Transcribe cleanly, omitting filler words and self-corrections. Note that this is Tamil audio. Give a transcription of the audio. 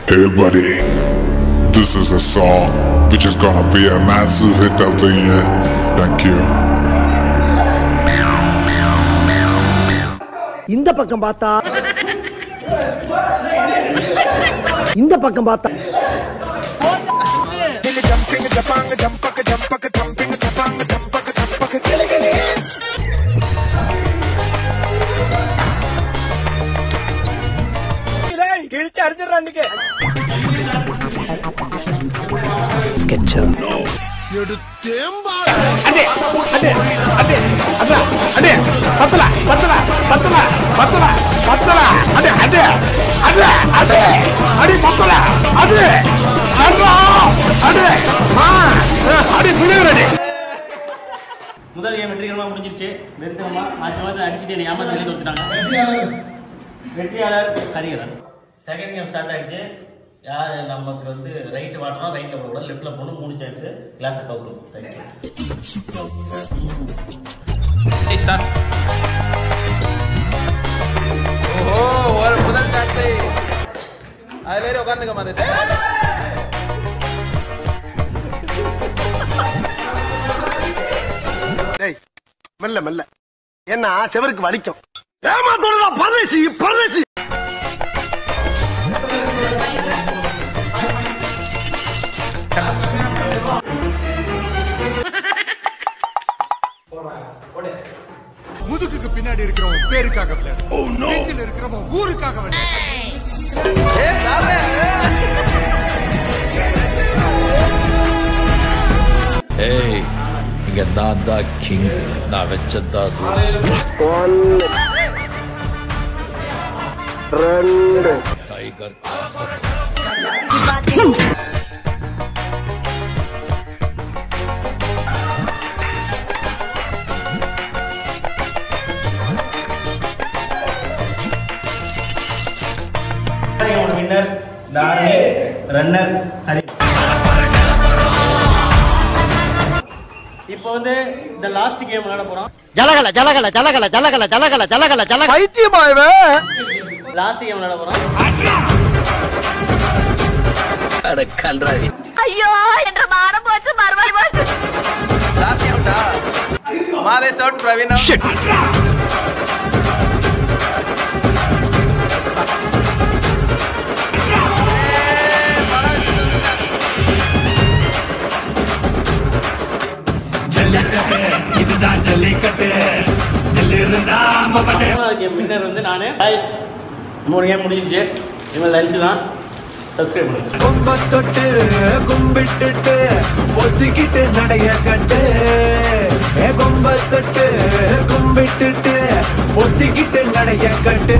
Hey buddy, this is a song which is gonna be a massive hit of the year. Thank you. இந்த பக்கம் பார்த்தா இந்த பக்கம் பார்த்தா கிழிச்சு அடிச்சிடறான்னுக்கு ஸ்கெட்சர் முதல் கேம் வெற்றிகரமா முடிஞ்சிருச்சு. வெற்றிகரமா மாத்தி அடிச்சுட்டு என்னை ஏமாத்தி வெளியே கொடுத்துட்டாங்க. வெற்றியாளர் ஹரிகரன். செகண்ட் கேம் ஸ்டார்ட் ஆயிடுச்சு. யார் நமக்கு வந்து ரைட் வாட்டணும், ரைட்ல போகக்கூடாது, லெஃப்ட்ல போகணும். 3 சான்ஸ். கிளாஸை கவுக்கணும். ஓஹோ, ஒரு முதல் சான்ஸ். அதுல ஏறி உட்கார்ந்துக்க மாதிரி. டேய் மெல்ல மெல்ல என்ன செவருக்கு வலிக்கும். ஏமாத்தோடா பரதேசி பரதேசி. முதுகுக்கு பின்னாடி இருக்கிறவன் பேருக்காக விளையாடு, நெஞ்சில் இருக்கிறவன் ஊருக்காக விளையாடு. ஏய், இங்க நான் தான் கிங், நான் வச்சதா rules. 1 2 tiger winner Dharani, runner Hari. இப்போ வந்து இந்த லாஸ்ட் கேம் விளையாட போறோம். ஜலகல ஜலகல ஜலகல ஜலகல ஜலகல ஜலகல ஜலகல பைத்தியமா இவன். லாஸ்ட் கேம் விளையாட போறோம். ஐயோ என்ற மானம் போச்சு மறுபடி போச்சு. மாதே சவுட் பிரவீன். இதுதான் ஜல்லிக்கட்டு. வின்னர் வந்து நானு. 3 கேம் முடிஞ்சிச்சு. இவன் லஞ்ச் தான். சப்ஸ்கிரைப் பண்ணுங்க. கொம்ப தொட்டு கும்பிட்டுட்டு ஒத்திக்கிட்டு நடைய கட்டு. கொம்ப தொட்டு கும்பிட்டுட்டு ஒத்திக்கிட்டு நடைய கட்டு.